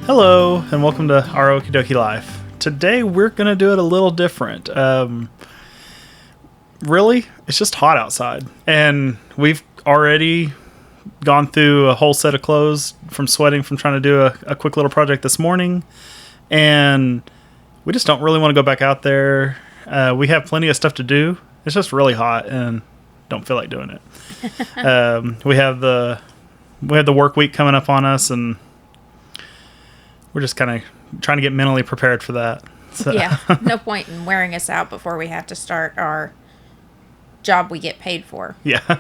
Hello, and welcome to our Okie Dokie Life. Today we're going to do it a little different. Really, it's just hot outside, and we've already gone through a whole set of clothes from sweating from trying to do a quick little project this morning, and we just don't really want to go back out there. We have plenty of stuff to do. It's just really hot, and don't feel like doing it. We have the work week coming up on us, and we're just kind of trying to get mentally prepared for that. So. Yeah, no point in wearing us out before we have to start our job we get paid for. Yeah.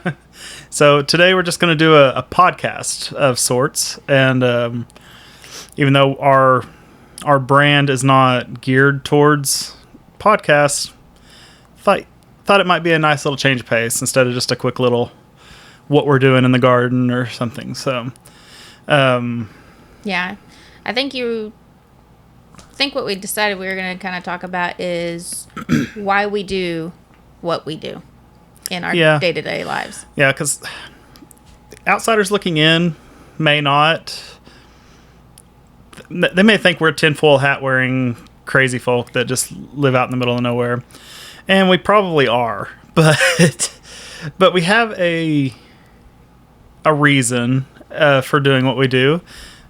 So today we're just going to do a podcast of sorts, and even though our brand is not geared towards podcasts, thought it might be a nice little change of pace instead of just a quick little what we're doing in the garden or something. So, yeah, I think what we decided we were going to kind of talk about is why we do what we do in our day-to-day lives. Yeah, because outsiders looking in may not. They may think we're tinfoil hat wearing crazy folk that just live out in the middle of nowhere, and we probably are. But we have a reason for doing what we do,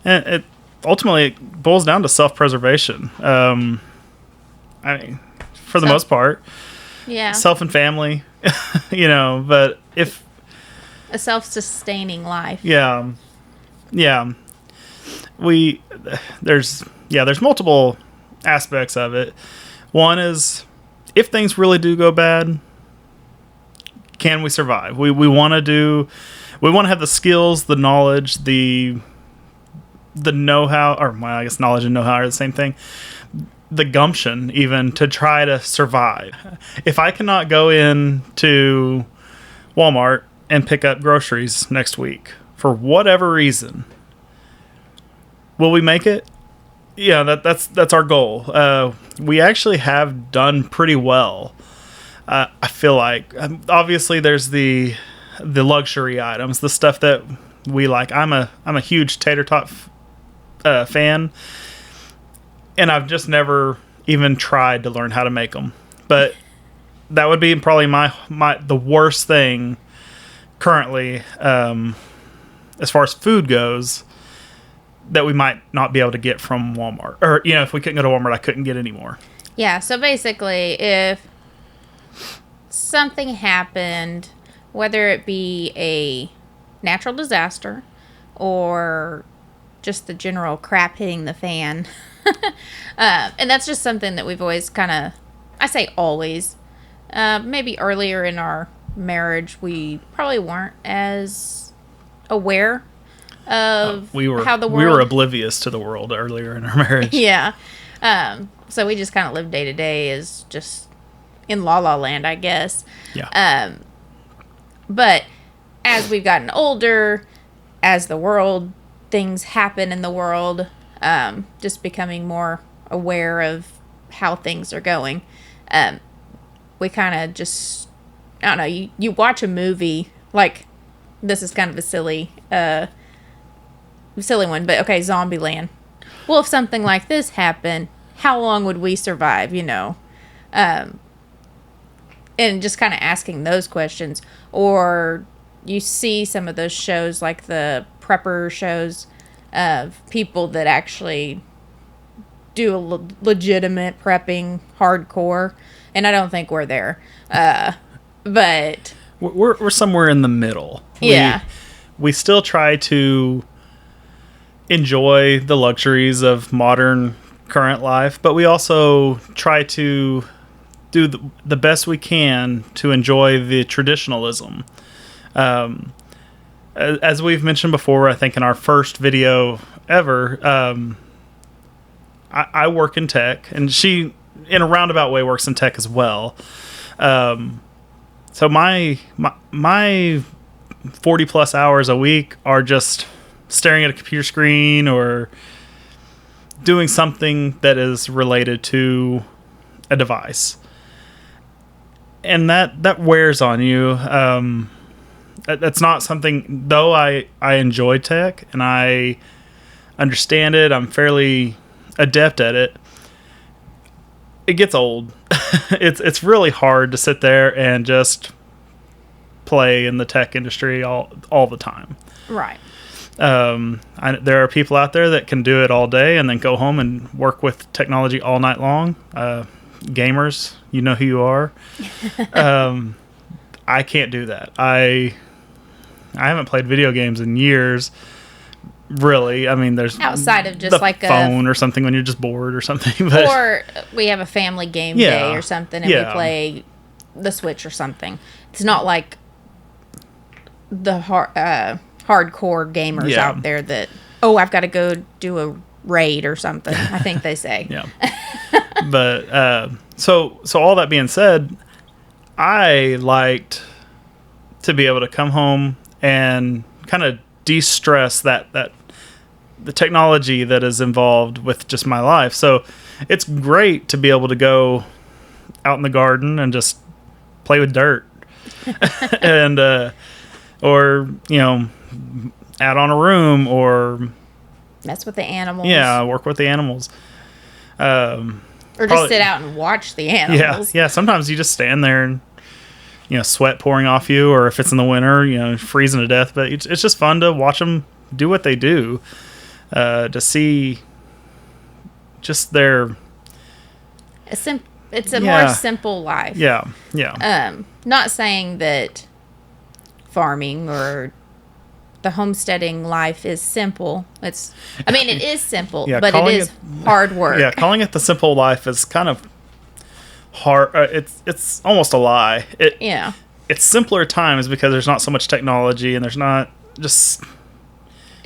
and it ultimately boils down to self-preservation. I mean, for the most part, yeah, self and family, But if a self-sustaining life, yeah. There's multiple aspects of it. One is if things really do go bad, can we survive? We want to have the skills, the knowledge, the know-how, or well, I guess knowledge and know-how are the same thing. The gumption even to try to survive. If I cannot go into Walmart and pick up groceries next week for whatever reason, will we make it? Yeah, that's our goal. We actually have done pretty well. I feel like obviously there's the luxury items, the stuff that we like. I'm a huge tater tot fan, and I've just never even tried to learn how to make them. But that would be probably the worst thing currently, as far as food goes, that we might not be able to get from Walmart. Or, if we couldn't go to Walmart, I couldn't get any more. Yeah, so basically, if something happened, whether it be a natural disaster or just the general crap hitting the fan, and that's just something that we've always I say always, maybe earlier in our marriage, we probably weren't as aware of how the world... We were oblivious to the world earlier in our marriage. Yeah. So we just kind of lived day to day as just in La La Land, I guess. Yeah. But as we've gotten older, as things happen in the world, just becoming more aware of how things are going, we kind of just, I don't know, you watch a movie, like, this is kind of a silly one, but okay, Zombieland. Well, if something like this happened, how long would we survive, and just kind of asking those questions. Or you see some of those shows, like the prepper shows, of people that actually do a legitimate prepping hardcore, and I don't think we're there, but we're somewhere in the middle. Yeah, we still try to enjoy the luxuries of modern current life, but we also try to do the best we can to enjoy the traditionalism. As we've mentioned before, I think in our first video ever, I work in tech, and she, in a roundabout way, works in tech as well. So my 40 plus hours a week are just staring at a computer screen or doing something that is related to a device. And that wears on you. That's not something, though I enjoy tech, and I understand it. I'm fairly adept at it. It gets old. It's really hard to sit there and just play in the tech industry all the time. Right. There are people out there that can do it all day and then go home and work with technology all night long. Gamers, you know who you are. I can't do that. I haven't played video games in years. Really, I mean, there's outside of just the like phone or something when you're just bored or something. But or we have a family game day or something, and we play the Switch or something. It's not like the hardcore gamers out there that I've got to go do a raid or something. I think they say. Yeah. But so all that being said, I liked to be able to come home and kind of de-stress that the technology that is involved with just my life. So it's great to be able to go out in the garden and just play with dirt and or add on a room or mess with the animals. Yeah, work with the animals. Or just sit out and watch the animals. Yeah. Sometimes you just stand there and sweat pouring off you, or if it's in the winter, freezing to death. But it's just fun to watch them do what they do. To see just their... It's a more simple life. Yeah. Not saying that farming or the homesteading life is simple. It is simple, but it is hard work. Yeah, calling it the simple life is kind of hard. It's almost a lie. It's simpler at times because there's not so much technology and there's not just...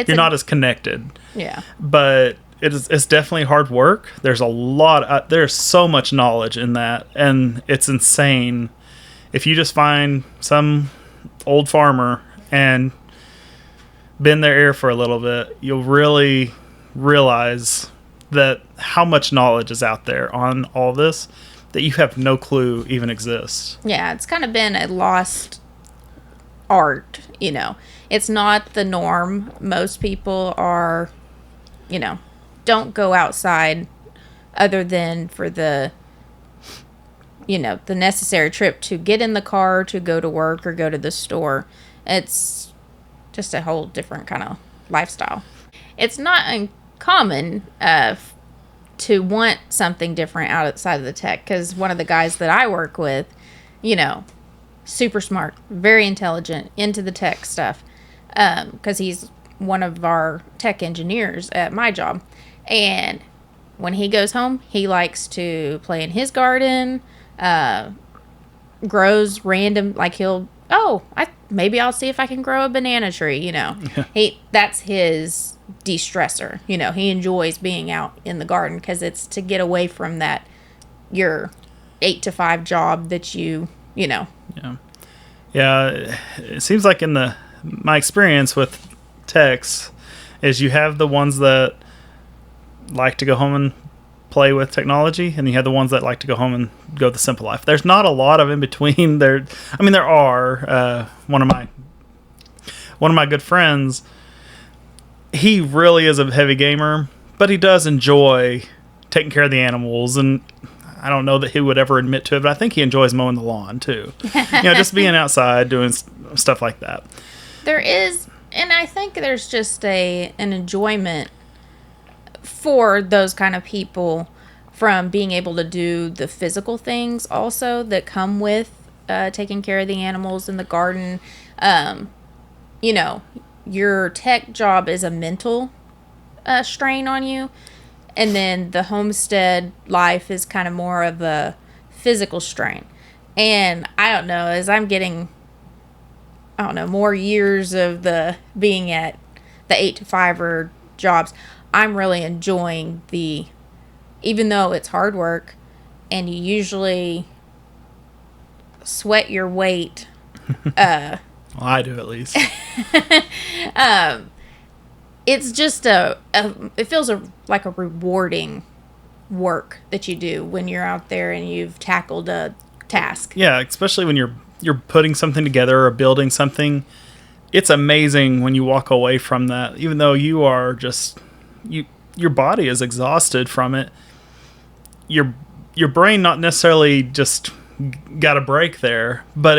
You're not as connected. Yeah. But it's definitely hard work. There's there's so much knowledge in that, and it's insane. If you just find some old farmer and bend their ear for a little bit, you'll really realize that how much knowledge is out there on all this that you have no clue even exists. Yeah, it's kind of been a lost art, It's not the norm. Most people are, don't go outside other than for the necessary trip to get in the car, to go to work or go to the store. It's just a whole different kind of lifestyle. It's not uncommon to want something different outside of the tech, because one of the guys that I work with, super smart, very intelligent, into the tech stuff, because he's one of our tech engineers at my job. And when he goes home, he likes to play in his garden, grows random, like maybe I'll see if I can grow a banana tree, That's his de-stressor. He enjoys being out in the garden because it's to get away from your 8 to 5 job that Yeah. It seems like in my experience with techs is you have the ones that like to go home and play with technology, and you have the ones that like to go home and go the simple life. There's not a lot of in between there. There are. One of my good friends, he really is a heavy gamer, but he does enjoy taking care of the animals, and I don't know that he would ever admit to it, but I think he enjoys mowing the lawn too. Just being outside doing stuff like that. There is, and I think there's just an enjoyment for those kind of people from being able to do the physical things also that come with taking care of the animals in the garden. Your tech job is a mental strain on you. And then the homestead life is kind of more of a physical strain. And I don't know, as I'm getting, more years of being at the 8 to 5 jobs, I'm really enjoying even though it's hard work and you usually sweat your weight. Well, I do at least. It's just it feels like a rewarding work that you do when you're out there and you've tackled a task. Yeah, especially when you're putting something together or building something. It's amazing when you walk away from that, even though you are just your body is exhausted from it. Your brain not necessarily just got a break there, but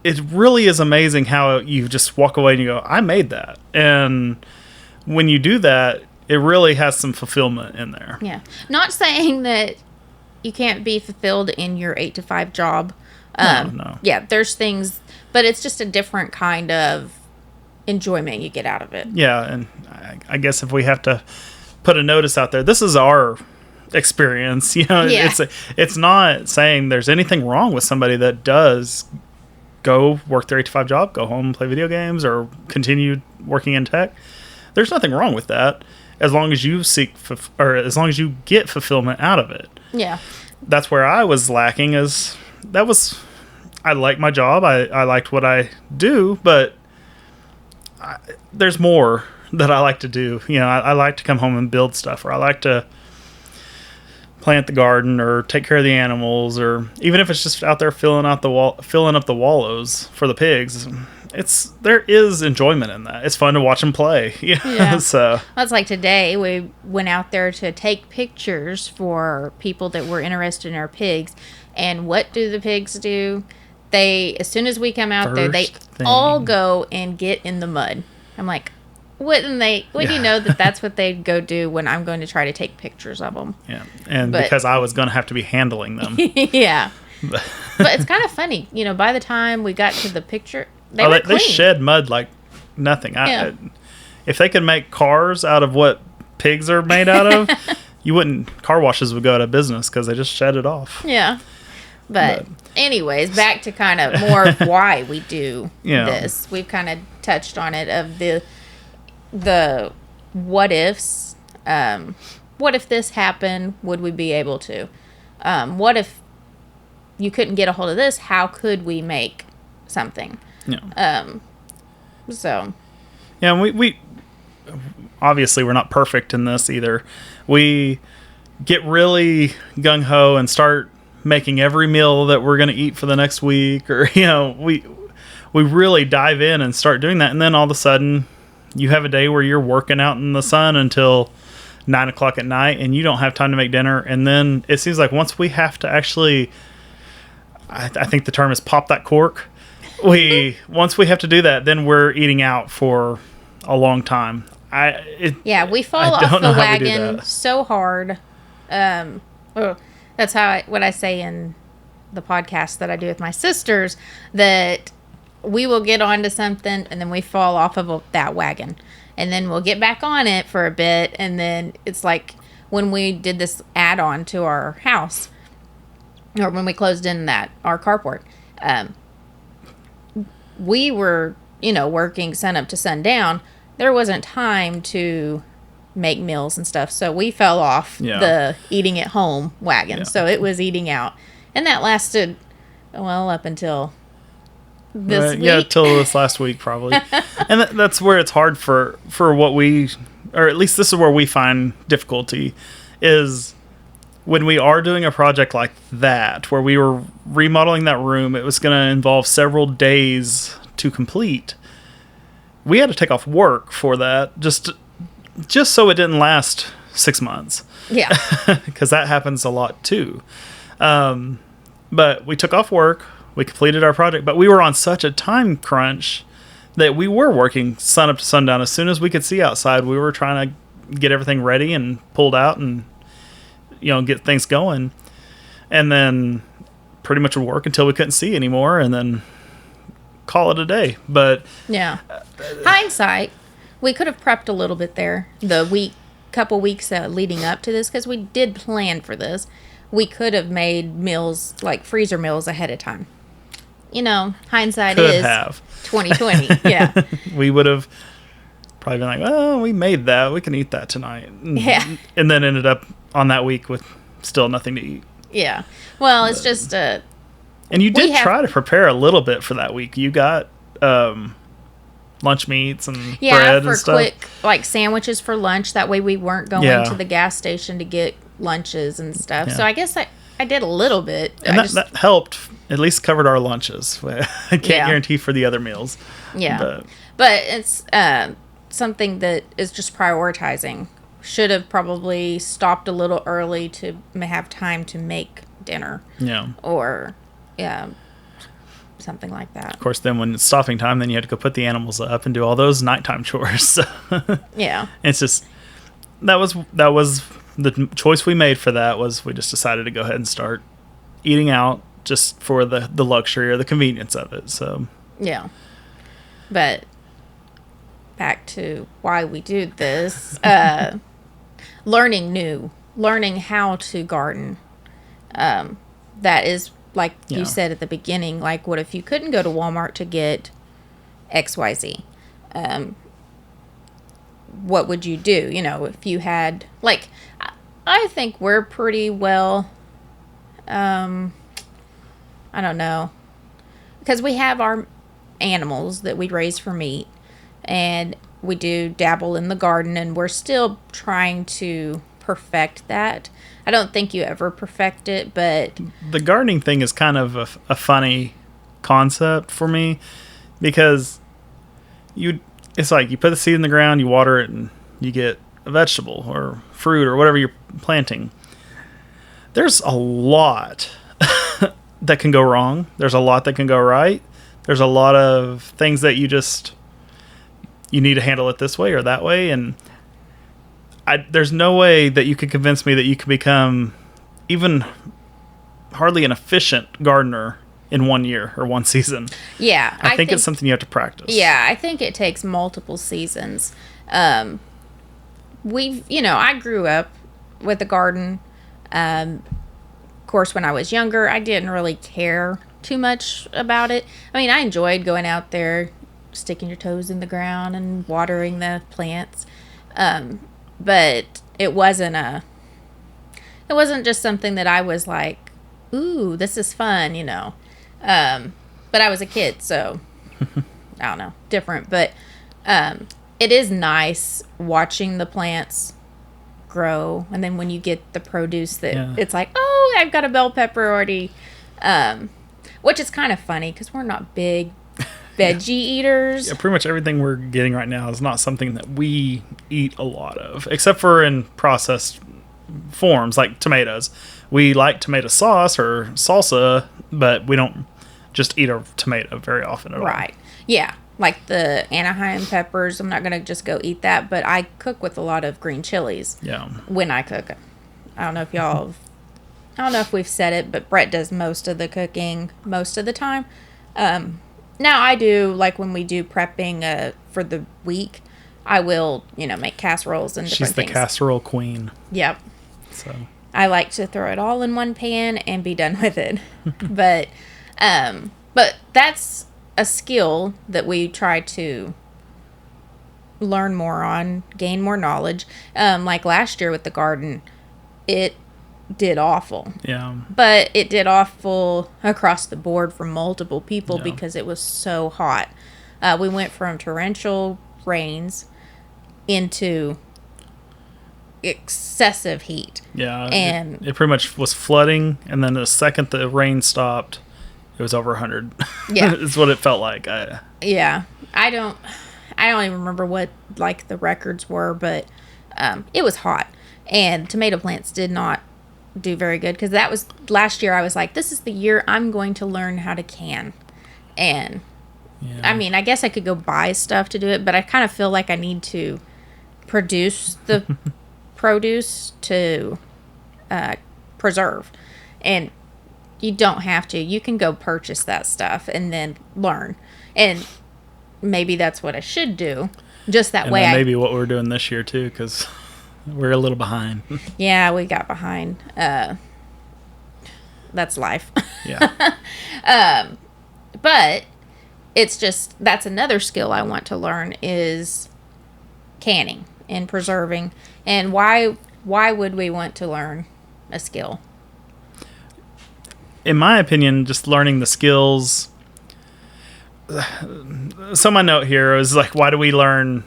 it really is amazing how you just walk away and you go, I made that. And when you do that, it really has some fulfillment in there. Yeah. Not saying that you can't be fulfilled in your 8 to 5 job. No. Yeah, there's things, but it's just a different kind of enjoyment you get out of it. Yeah, and I guess if we have to put a notice out there, this is our experience. Yeah. It's not saying there's anything wrong with somebody that does go work their 8 to 5 job, go home, play video games, or continue working in tech. There's nothing wrong with that, as long as you as long as you get fulfillment out of it. Yeah. That's where I was lacking. I like my job. I liked what I do, but there's more that I like to do. I like to come home and build stuff, or I like to plant the garden, or take care of the animals, or even if it's just out there filling up the wallows for the pigs. There is enjoyment in that. It's fun to watch them play. Yeah. So that's like today we went out there to take pictures for people that were interested in our pigs. And what do the pigs do? As soon as we come out there, they all go and get in the mud. I'm like, wouldn't you know that's what they'd go do when I'm going to try to take pictures of them? Yeah, because I was going to have to be handling them. Yeah. But it's kind of funny. By the time we got to the picture, they were clean. They shed mud like nothing. Yeah. If they could make cars out of what pigs are made out of, car washes would go out of business because they just shed it off. Yeah. But anyways, back to kind of more of why we do this. We've kind of touched on it, of the what ifs. What if this happened? Would we be able to? What if you couldn't get a hold of this? How could we make something? Yeah. So. Yeah, and we obviously we're not perfect in this either. We get really gung ho and start making every meal that we're going to eat for the next week, or we really dive in and start doing that, and then all of a sudden you have a day where you're working out in the sun until 9:00 at night, and you don't have time to make dinner. And then it seems like once we have to actually, I think the term is pop that cork. Once we have to do that, then we're eating out for a long time. We fall off the wagon so hard. That's what I say in the podcast that I do with my sisters, that we will get onto something and then we fall off of that wagon, and then we'll get back on it for a bit, and then it's like when we did this add-on to our house, or when we closed in our carport, we were working sun up to sundown. There wasn't time to make meals and stuff, so we fell off the eating at home wagon. Yeah. So it was eating out, and that lasted up until this week. Yeah, till this last week probably. And that's where it's hard for what we, or at least this is where we find difficulty, is when we are doing a project like that, where we were remodeling that room. It was going to involve several days to complete. We had to take off work for that, just so it didn't last 6 months. Yeah. Because that happens a lot too. But we took off work. We completed our project. But we were on such a time crunch that we were working sun up to sundown. As soon as we could see outside, we were trying to get everything ready and pulled out and, get things going. And then pretty much would work until we couldn't see anymore, and then call it a day. But yeah. Hindsight, we could have prepped a little bit there couple weeks leading up to this, because we did plan for this. We could have made meals, like freezer meals, ahead of time. Hindsight is 2020. Yeah. We would have probably been like, well, we made that. We can eat that tonight. And then ended up on that week with still nothing to eat. Yeah. Well, it's just... and you did try to prepare a little bit for that week. You got lunch meats and bread and stuff. Quick, like sandwiches for lunch. That way we weren't going to the gas station to get lunches and stuff. Yeah. So I guess I did a little bit. And that helped. At least covered our lunches. I can't guarantee for the other meals. Yeah. But it's something that is just prioritizing. Should have probably stopped a little early to have time to make dinner. Yeah. Or, yeah, something like that. Of course, then when it's stopping time, then you had to go put the animals up and do all those nighttime chores. So Yeah. it's just that was the choice we made for that. Was we just decided to go ahead and start eating out just for the luxury or the convenience of it. So Yeah. But back to why we do this, learning how to garden. That is, like you said at the beginning, like, what if you couldn't go to Walmart to get XYZ? What would you do? You know, if you had, like, I think we're pretty well, I don't know, because we have our animals that we raise for meat, and we do dabble in the garden, and we're still trying to perfect that. I don't think you ever perfect it, but the gardening thing is kind of a funny concept for me, because it's like you put the seed in the ground, you water it, and you get a vegetable or fruit or whatever you're planting. There's a lot that can go wrong. There's a lot that can go right. There's a lot of things that you need to handle it this way or that way, and there's no way that you could convince me that you can become even hardly an efficient gardener in 1 year or one season. Yeah. I think it's something you have to practice. Yeah, I think it takes multiple seasons. I grew up with a garden. Of course, when I was younger, I didn't really care too much about it. I mean, I enjoyed going out there, sticking your toes in the ground and watering the plants. But it wasn't just something that I was like, ooh, this is fun, you know. But I was a kid, so I don't know, different. But it is nice watching the plants grow, and then when you get the produce that it's like, oh, I've got a bell pepper already, which is kind of funny because we're not big veggie eaters. Yeah, pretty much everything we're getting right now is not something that we eat a lot of, except for in processed forms like tomatoes. We like tomato sauce or salsa, but we don't just eat a tomato very often at all. Right. Yeah. Like the Anaheim peppers, I'm not going to just go eat that, but I cook with a lot of green chilies. Yeah. When I cook. I don't know if we've said it, but Brett does most of the cooking most of the time. Now I do, like when we do prepping for the week, I will, make casseroles and different things. She's the casserole queen. Yep. So I like to throw it all in one pan and be done with it. But that's a skill that we try to learn more on, gain more knowledge. Like last year with the garden, it did awful. Yeah. But it did awful across the board for multiple people because it was so hot. We went from torrential rains into excessive heat. Yeah. And it pretty much was flooding, and then the second the rain stopped, it was over 100. Yeah. It's what it felt like. Yeah. I don't even remember what like the records were, but it was hot. And tomato plants did not do very good because that was last year. I was like, this is the year I'm going to learn how to can. And I mean, I guess I could go buy stuff to do it, but I kind of feel like I need to produce the produce to preserve. And you don't have to. You can go purchase that stuff and then learn. And maybe that's what I should do. Just that way. Maybe what we're doing this year too, because we're a little behind. Yeah, we got behind. That's life. Yeah. But it's just, that's another skill I want to learn is canning and preserving. And why would we want to learn a skill? In my opinion, just learning the skills. So my note here is like, why do we learn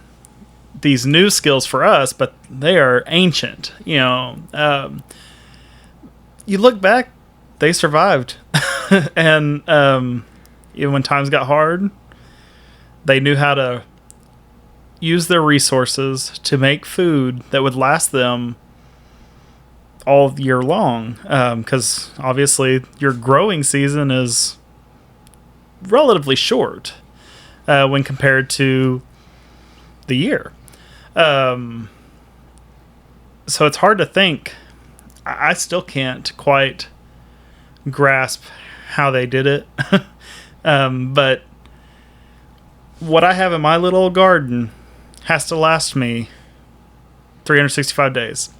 these new skills for us, but they are ancient? You look back, they survived. And even when times got hard, they knew how to, use their resources to make food that would last them all year long. Because obviously your growing season is relatively short when compared to the year. So it's hard to think. I still can't quite grasp how they did it. But what I have in my little garden has to last me 365 days.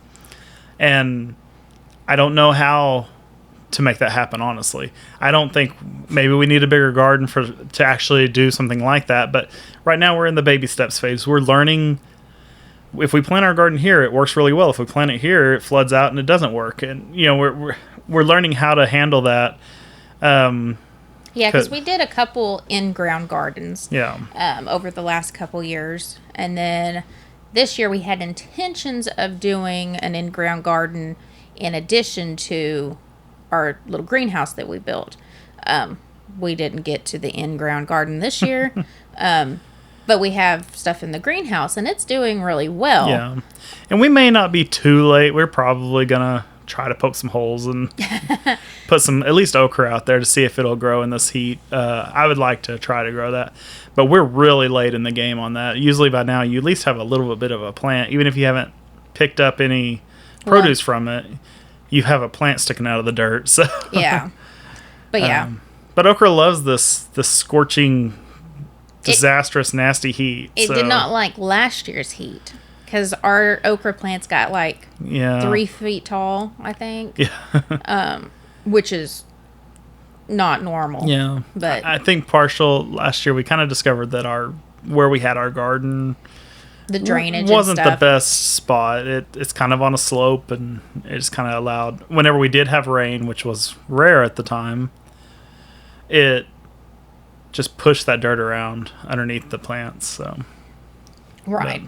And I don't know how to make that happen, honestly. I don't think maybe we need a bigger garden to actually do something like that. But right now we're in the baby steps phase. We're learning. If we plant our garden here, it works really well. If we plant it here, it floods out and it doesn't work. And we're learning how to handle that. Yeah, because we did a couple in-ground gardens. Yeah. Over the last couple years, and then this year we had intentions of doing an in-ground garden in addition to our little greenhouse that we built. We didn't get to the in-ground garden this year, but we have stuff in the greenhouse, and it's doing really well. Yeah, and we may not be too late. We're probably gonna try to poke some holes and put some at least okra out there to see if it'll grow in this heat. I would like to try to grow that, but we're really late in the game on that. Usually by now you at least have a little bit of a plant, even if you haven't picked up any produce from it. You have a plant sticking out of the dirt. So yeah, but yeah, but okra loves this scorching, disastrous, nasty heat. It did not like last year's heat. Because our okra plants got 3 feet tall, I think. Yeah. Which is not normal. Yeah. But I think partial last year we kind of discovered that where we had our garden, the drainage wasn't and stuff. the best spot. It's kind of on a slope, and it just kind of allowed, whenever we did have rain, which was rare at the time, it just pushed that dirt around underneath the plants. So right.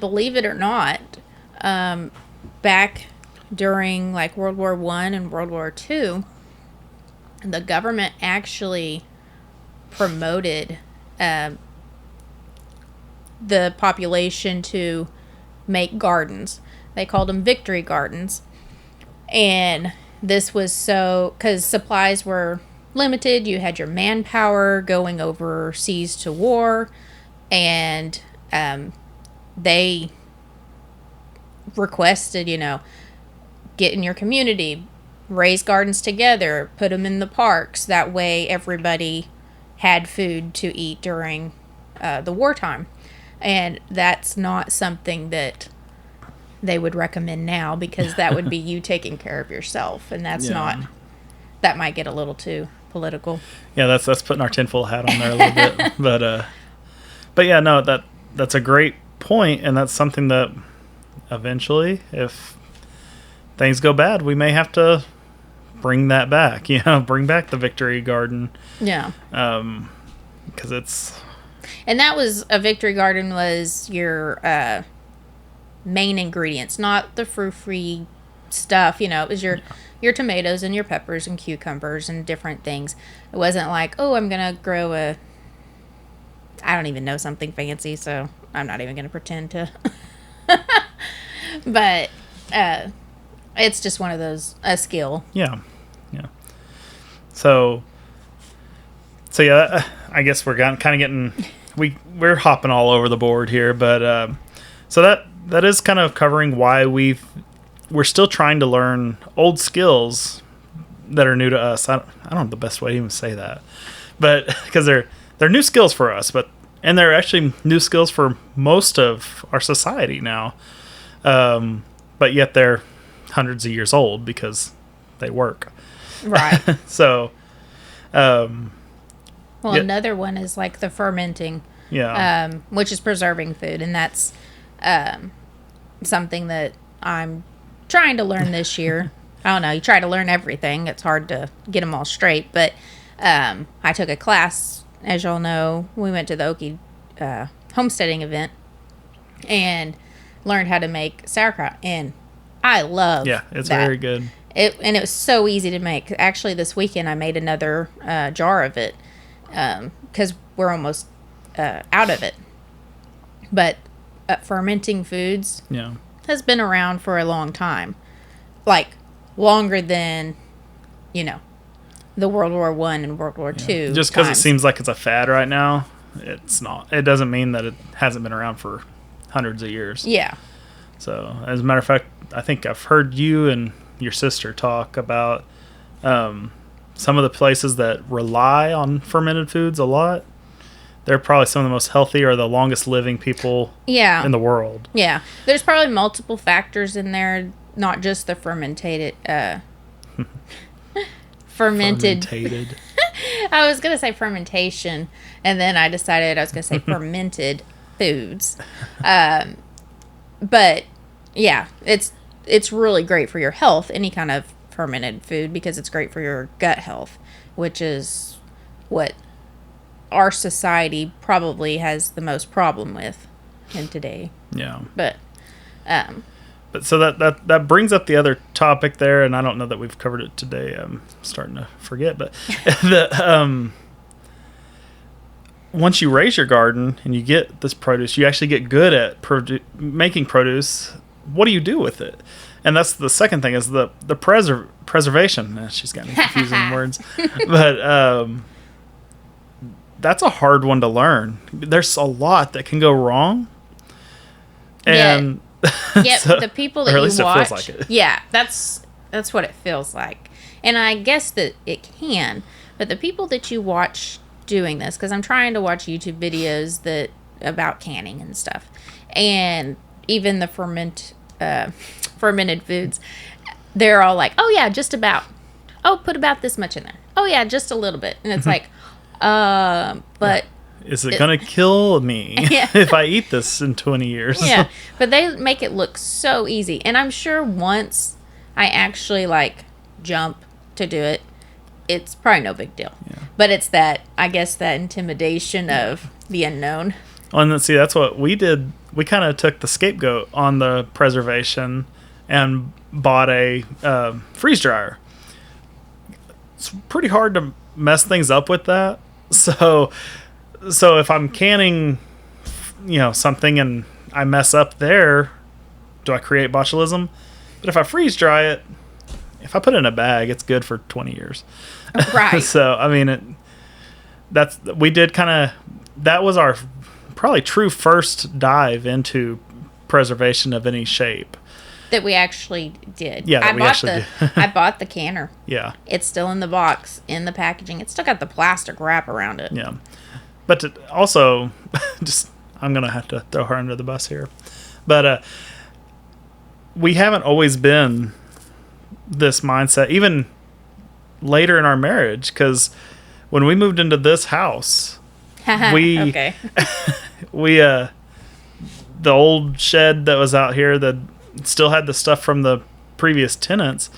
Believe it or not, back during World War I and World War II, the government actually promoted the population to make gardens. They called them victory gardens. And this was because supplies were limited. You had your manpower going overseas to war, and they requested, get in your community, raise gardens together, put them in the parks. That way everybody had food to eat during the wartime. And that's not something that they would recommend now, because that would be you taking care of yourself. And that's that might get a little too political. Yeah, that's putting our tinfoil hat on there a little bit. But yeah, no, that's a great point, and that's something that eventually, if things go bad, we may have to bring that back. Bring back the victory garden. Yeah. Because it's. And that was a victory garden was your main ingredients, not the frou-free stuff. It was your tomatoes and your peppers and cucumbers and different things. It wasn't like, oh, I'm gonna grow I don't even know, something fancy, so I'm not even going to pretend to. But it's just one of those, a skill. Yeah. So yeah, I guess we're kind of getting, we're hopping all over the board here, but so that is kind of covering why we're still trying to learn old skills that are new to us. I don't know the best way to even say that, but because they're new skills for us, and they're actually new skills for most of our society now. But yet they're hundreds of years old because they work. Right. So, another one is the fermenting. Yeah. Which is preserving food, and that's something that I'm trying to learn this year. I don't know. You try to learn everything. It's hard to get them all straight. But I took a class, as y'all know. We went to the Okie homesteading event and learned how to make sauerkraut. And I love it's that. very good. And it was so easy to make. Actually, this weekend I made another jar of it because we're almost out of it. But fermenting foods Yeah. has been around for a long time. Like, longer than, the World War One and World War Two. Just because it seems like it's a fad right now, it's not. It doesn't mean that it hasn't been around for hundreds of years. Yeah. So, as a matter of fact, I think I've heard you and your sister talk about some of the places that rely on fermented foods a lot. They're probably some of the most healthy or the longest living people in the world. Yeah. There's probably multiple factors in there, not just the fermented. I was going to say fermentation, and then I decided I was going to say fermented foods. But, yeah, it's really great for your health, any kind of fermented food, because it's great for your gut health, which is what our society probably has the most problem with in today. Yeah. But so that brings up the other topic there, and I don't know that we've covered it today. I'm starting to forget, but once you raise your garden and you get this produce, you actually get good at making produce. What do you do with it? And that's the second thing, is the preservation. She's got me confusing words, but that's a hard one to learn. There's a lot that can go wrong, and yep, so, the people that you watch, feels like it. Yeah, that's what it feels like, and I guess that it can. But the people that you watch doing this, because I'm trying to watch YouTube videos about canning and stuff, and even the fermented foods, they're all like, oh yeah, just about, put about this much in there, oh yeah, just a little bit, and it's like, but is it gonna kill me if I eat this in 20 years? Yeah, but they make it look so easy, and I'm sure once I actually jump to do it, it's probably no big deal. Yeah. But it's that intimidation of the unknown. Well, and see, that's what we did. We kind of took the scapegoat on the preservation and bought a freeze dryer. It's pretty hard to mess things up with that. So if I'm canning, something and I mess up there, do I create botulism? But if I freeze dry it, if I put it in a bag, it's good for 20 years. Right. So, I mean, that was our probably true first dive into preservation of any shape. That we actually did. Yeah, I bought the canner. Yeah. It's still in the box, in the packaging. It's still got the plastic wrap around it. Yeah. But also, I'm going to have to throw her under the bus here. But we haven't always been this mindset, even later in our marriage, because when we moved into this house, the old shed that was out here that still had the stuff from the previous tenants,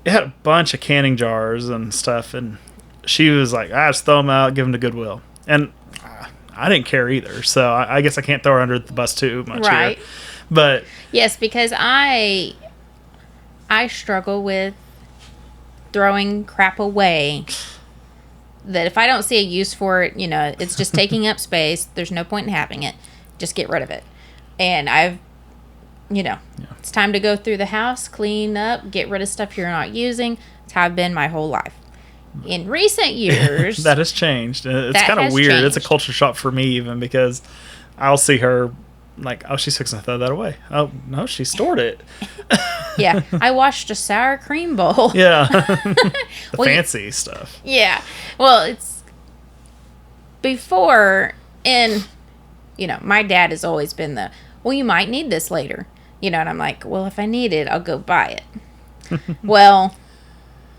it had a bunch of canning jars and stuff, and she was like, I just throw them out, give them to Goodwill. And I didn't care either, so I guess I can't throw her under the bus too much right here. But yes, because I struggle with throwing crap away, that if I don't see a use for it, it's just taking up space, there's no point in having it, just get rid of it. And I've it's time to go through the house, clean up, get rid of stuff you're not using. It's how I've been my whole life. In recent years, that has changed. It's kind of weird. Changed. It's a culture shock for me, even, because I'll see her like, oh, she's fixing to throw that away. Oh, no, she stored it. Yeah, I washed a sour cream bowl. Yeah, fancy stuff. Yeah, well, it's before, and my dad has always been you might need this later, and I'm like, well, if I need it, I'll go buy it. Well,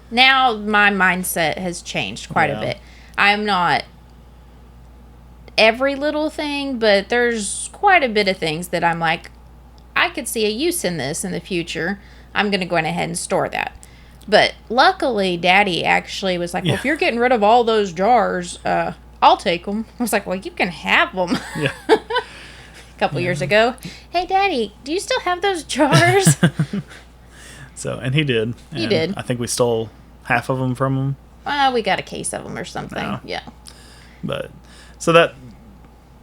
now my mindset has changed quite a bit. I'm not every little thing, but there's quite a bit of things that I'm like, I could see a use in this in the future. I'm going to go ahead and store that. But luckily, Daddy actually was like, well, if you're getting rid of all those jars, I'll take them. I was like, well, you can have them. Yeah. A couple years ago. Hey, Daddy, do you still have those jars? So, and he did. He did. I think we stole half of them from him. We got a case of them or something. No. Yeah. But, so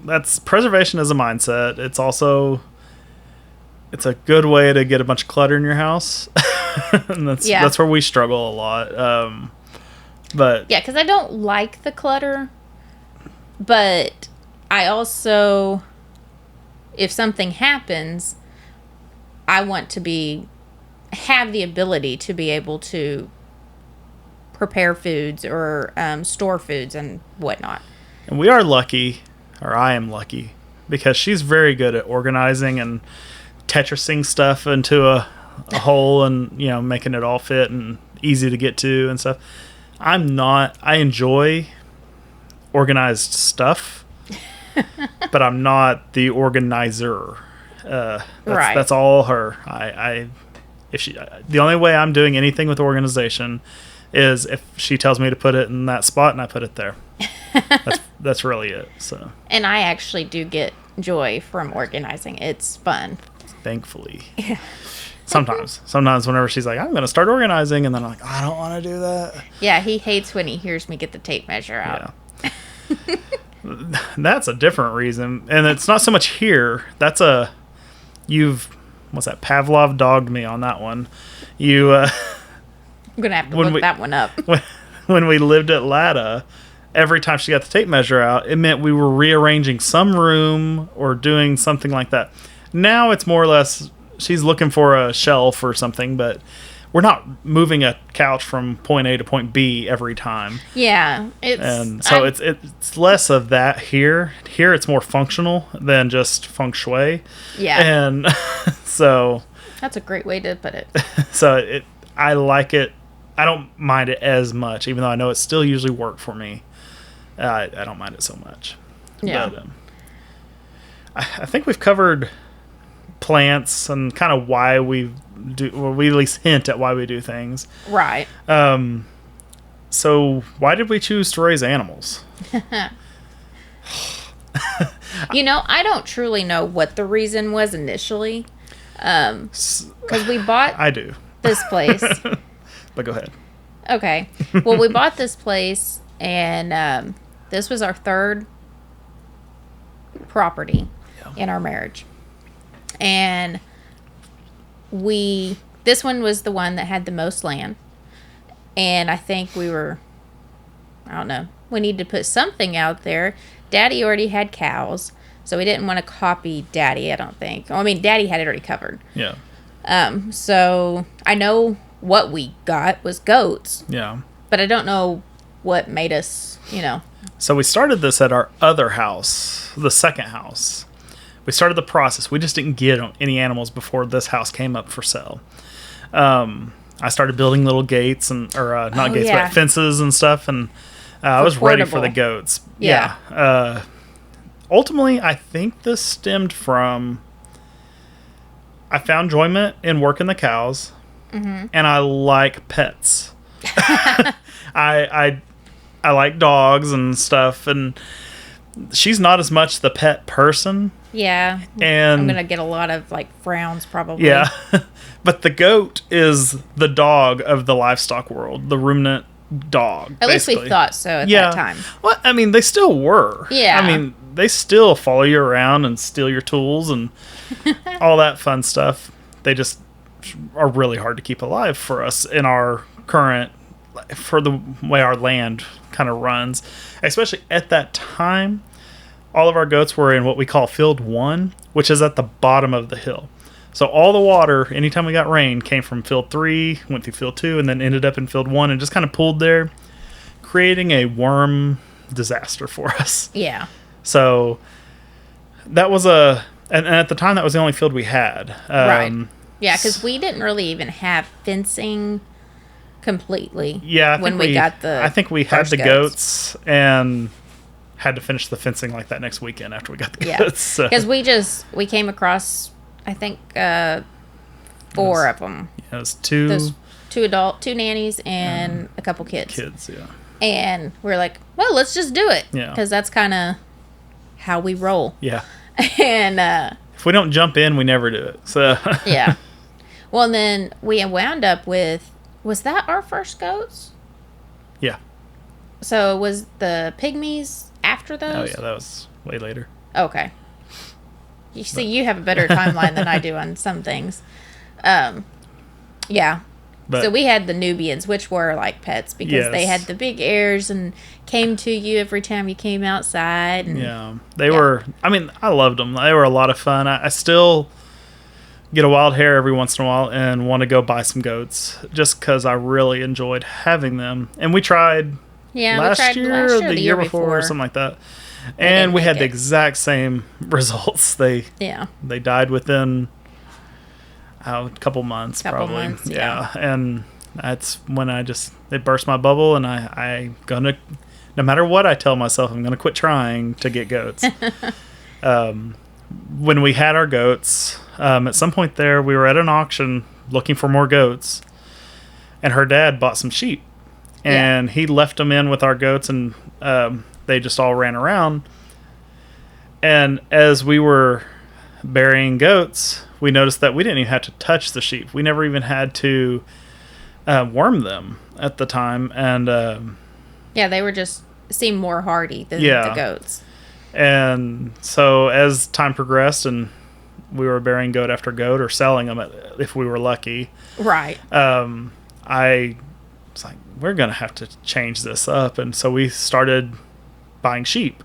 that's preservation as a mindset. It's also it's a good way to get a bunch of clutter in your house. And that's where we struggle a lot. But yeah, because I don't like the clutter, but I also, if something happens, I want to have the ability to be able to prepare foods or store foods and whatnot. And we are lucky, or I am lucky, because she's very good at organizing and Tetrising stuff into a hole and, making it all fit and easy to get to and stuff. I'm not. I enjoy organized stuff, but I'm not the organizer. That's all her. The only way I'm doing anything with organization is if she tells me to put it in that spot and I put it there. That's really it. So. And I actually do get joy from organizing. It's fun. Thankfully. Yeah. Sometimes whenever she's like, I'm going to start organizing, and then I'm like, I don't want to do that. Yeah, he hates when he hears me get the tape measure out. Yeah. That's a different reason. And it's not so much here. What's that? Pavlov dogged me on that one. I'm going to have to look that one up. When we lived at Latta, every time she got the tape measure out, it meant we were rearranging some room or doing something like that. Now it's more or less she's looking for a shelf or something, but we're not moving a couch from point A to point B every time. Yeah, it's less of that here. Here it's more functional than just feng shui. Yeah, and so that's a great way to put it. So I like it. I don't mind it as much, even though I know it still usually work for me. I don't mind it so much. Yeah, but, I think we've covered plants and kind of why we do, or we at least hint at why we do things. Right. So why did we choose to raise animals? I don't truly know what the reason was initially. Because we bought I do. this place. But go ahead. Okay. Well, we bought this place, and this was our third property in our marriage. And this one was the one that had the most land. And I think I don't know, we needed to put something out there. Daddy already had cows, so we didn't want to copy Daddy, I don't think. I mean, Daddy had it already covered. Yeah. So I know what we got was goats. Yeah. But I don't know what made us, So we started this at our other house, the second house. We started the process. We just didn't get any animals before this house came up for sale. I started building little gates but fences and stuff, and I was ready for the goats. Yeah. Ultimately, I think this stemmed from I found enjoyment in working the cows, and I like pets. I like dogs and stuff, and she's not as much the pet person. Yeah. And I'm going to get a lot of frowns probably. Yeah. But the goat is the dog of the livestock world, the ruminant dog. At least we thought so at that time. Well, I mean, they still were. Yeah. I mean, they still follow you around and steal your tools and all that fun stuff. They just are really hard to keep alive for us in our for the way our land kind of runs. Especially at that time, all of our goats were in what we call field 1, which is at the bottom of the hill. So all the water, anytime we got rain, came from field 3, went through field 2, and then ended up in field 1 and just kind of pooled there, creating a worm disaster for us. Yeah. So that was and at the time that was the only field we had. Right. Yeah, because we didn't really even have fencing completely. Yeah, I think we had the goats and had to finish the fencing like that next weekend after we got the goats. Because we came across, I think, 4 of them. Yeah, it was 2 nannies and a couple kids. Yeah. And we're like, well, let's just do it. Yeah. Because that's kind of how we roll. Yeah. And if we don't jump in, we never do it. So yeah. Well, and then we wound up with, was that our first goats? Yeah. So was the pygmies after those? Oh, yeah, that was way later. Okay. You see, you have a better timeline than I do on some things. Yeah. But So we had the Nubians, which were like pets because they had the big ears and came to you every time you came outside. And yeah, they were. I mean, I loved them. They were a lot of fun. I still get a wild hair every once in a while and want to go buy some goats just because I really enjoyed having them. And we tried last year, the year before, something like that. And we had the exact same results. They died within a couple months, probably. Yeah. And that's when they burst my bubble, and I gonna, no matter what I tell myself, I'm gonna quit trying to get goats. When we had our goats, at some point there, we were at an auction looking for more goats, and her dad bought some sheep, and he left them in with our goats, and they just all ran around. And as we were burying goats, we noticed that we didn't even have to touch the sheep. We never even had to worm them at the time. And they seemed more hardy than the goats. And so as time progressed and we were burying goat after goat or selling them if we were lucky. Right. I was like, we're going to have to change this up. And so we started buying sheep.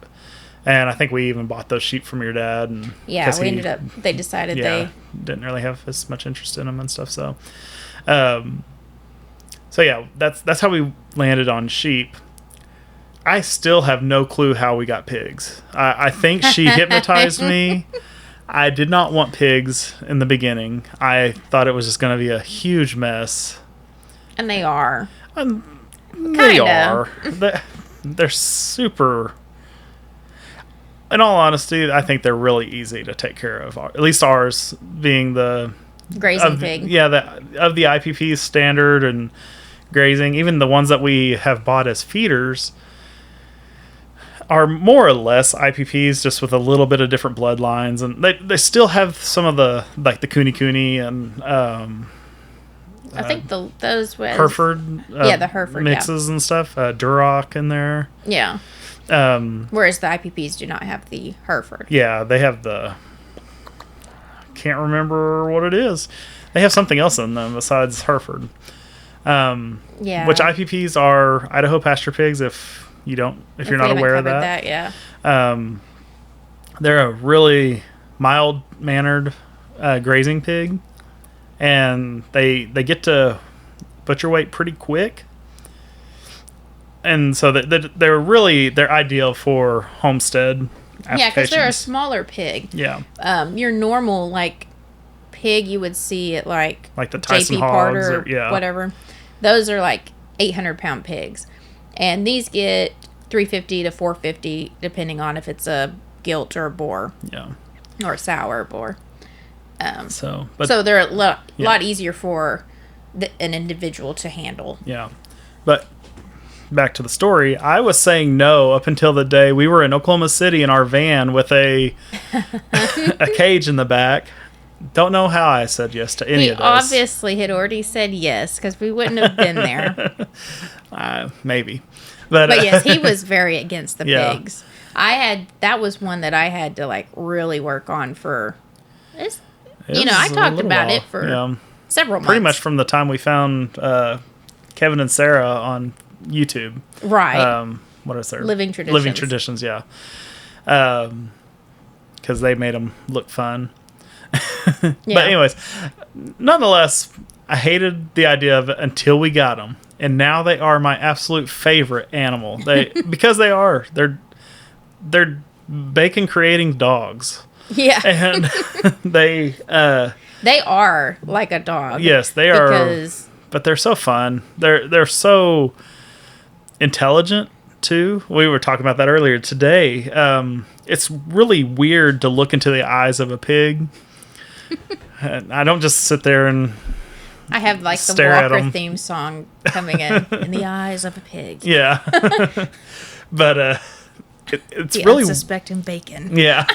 And I think we even bought those sheep from your dad. And they decided they didn't really have as much interest in them and stuff. So, that's how we landed on sheep. I still have no clue how we got pigs. I think she hypnotized me. I did not want pigs in the beginning. I thought it was just going to be a huge mess. And they are. They are. They're super... In all honesty, I think they're really easy to take care of. At least ours being the... Grazing pig. Yeah, of the IPP standard and grazing. Even the ones that we have bought as feeders are more or less IPPs, just with a little bit of different bloodlines. And they still have some of the, like the Kuni and... I think those was... Hereford. The Hereford, mixes and stuff. Duroc in there. Yeah. Whereas the IPPs do not have the Hereford. Yeah, they have the... Can't remember what it is. They have something else in them besides Hereford. Which IPPs are Idaho pasture pigs, if you're not aware of that. They're a really mild-mannered grazing pig, and they get to butcher weight pretty quick. And so they're ideal for homestead applications. Yeah, because they're a smaller pig. Yeah. Your normal pig you would see at the Tyson JP hogs Porter or whatever. Those are 800-pound pigs, and these get 350 to 450 depending on if it's a gilt or a boar. Yeah. Or a sour boar. So they're a lot easier for an individual to handle. Yeah, but. Back to the story, I was saying no up until the day we were in Oklahoma City in our van with a cage in the back. Don't know how I said yes to any of this. He obviously had already said yes, because we wouldn't have been there. Maybe. But yes, he was very against the pigs. That was one that I had to really work on for... I talked about it for several months. Pretty much from the time we found Kevin and Sarah on YouTube. Right. What is their Living Traditions. Living Traditions, yeah. Because they made them look fun. But anyways, nonetheless, I hated the idea of it until we got them. And now they are my absolute favorite animal. Because they're bacon creating dogs. Yeah. And they are like a dog. Yes, they are. But they're so fun. They're so intelligent too. We were talking about that earlier today. It's really weird to look into the eyes of a pig. I don't just sit there and I have the Walker theme song coming in the eyes of a pig. Yeah. But it's the really unsuspecting bacon. Yeah.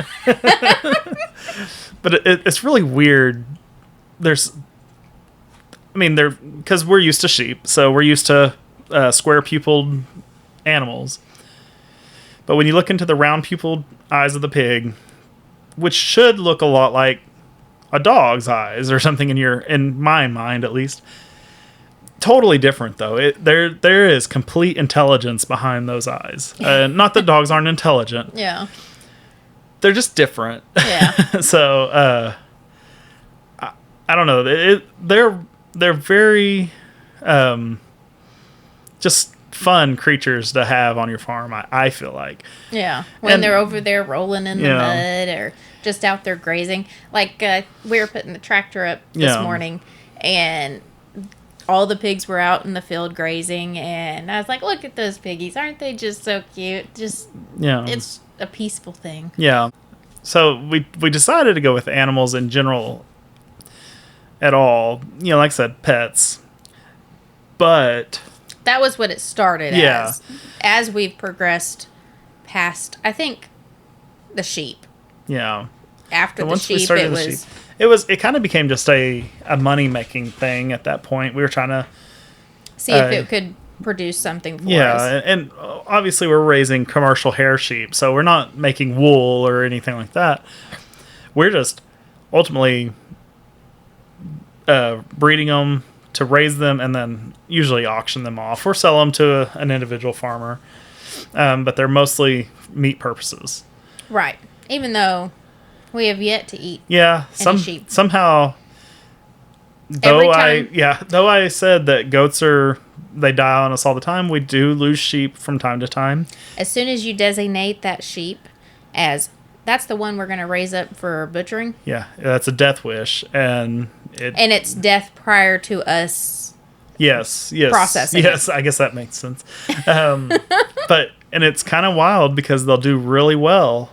But it's really weird. Because we're used to sheep, so we're used to square pupiled animals. But when you look into the round pupiled eyes of the pig, which should look a lot like a dog's eyes or something in my mind at least, totally different though. There is complete intelligence behind those eyes. Not that dogs aren't intelligent. Yeah. They're just different. Yeah. So I don't know. They're very just fun creatures to have on your farm. I feel like. Yeah. When they're over there rolling in the mud or just out there grazing. Like we were putting the tractor up this morning, and all the pigs were out in the field grazing, and I was like, look at those piggies. Aren't they just so cute? Just it's a peaceful thing. Yeah. So we decided to go with animals in general at all. Like I said, pets. But that was what it started as. As we've progressed past, I think, the sheep. Yeah. After the sheep, it kind of became just a money making thing at that point. We were trying to see if it could produce something for us. Yeah, and obviously we're raising commercial hair sheep, so we're not making wool or anything like that. We're just ultimately breeding them to raise them and then usually auction them off or sell them to an individual farmer. But they're mostly meat purposes. Right. Even though we have yet to eat sheep. Somehow, though I said that goats they die on us all the time, we do lose sheep from time to time. As soon as you designate that sheep as that's the one we're going to raise up for butchering. Yeah, that's a death wish, and it's death prior to us. Yes, processing. Yes, I guess that makes sense. But it's kind of wild because they'll do really well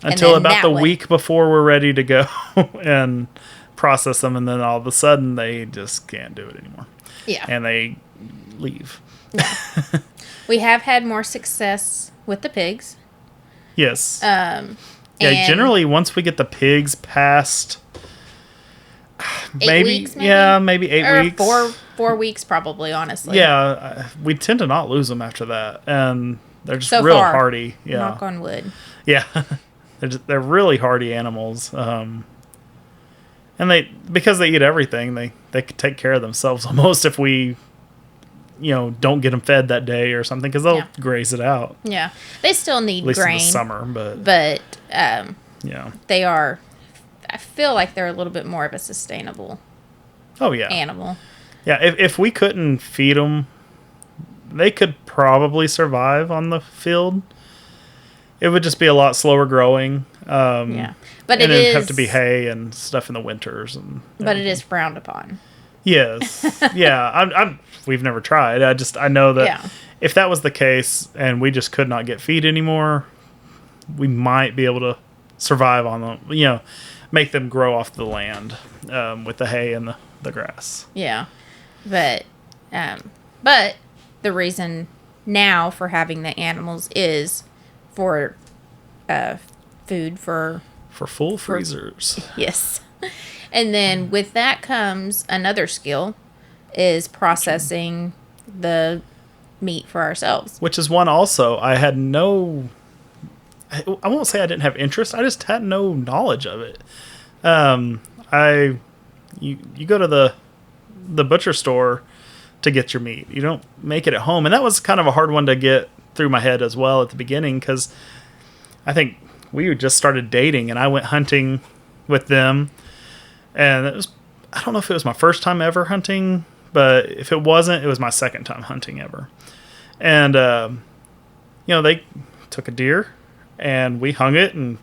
until about the week before we're ready to go and process them, and then all of a sudden they just can't do it anymore. Yeah, and they leave. Yeah. We have had more success with the pigs. Yes. Generally once we get the pigs past maybe 8 weeks. 4 weeks probably, honestly. Yeah, we tend to not lose them after that, and they're just real hardy. Yeah. Knock on wood. Yeah. They're really hardy animals. And because they eat everything, they can take care of themselves almost if we don't get them fed that day or something, because they'll graze it out. Yeah, they still need at least grain in the summer, but they are. I feel like they're a little bit more of a sustainable. Animal. Yeah, if we couldn't feed them, they could probably survive on the field. It would just be a lot slower growing. But it'd have to be hay and stuff in the winters, but it is frowned upon. Yes. Yeah. We've never tried. I know that if that was the case and we just could not get feed anymore, we might be able to survive on them, make them grow off the land with the hay and the grass. Yeah. But the reason now for having the animals is for food for full freezers. Yes. And then with that comes another skill, is processing the meat for ourselves. Which is one also I had no... I won't say I didn't have interest. I just had no knowledge of it. You go to the butcher store to get your meat. You don't make it at home. And that was kind of a hard one to get through my head as well at the beginning, because I think we just started dating and I went hunting with them. And I don't know if it was my first time ever hunting, but if it wasn't, it was my second time hunting ever. And, they took a deer and we hung it and,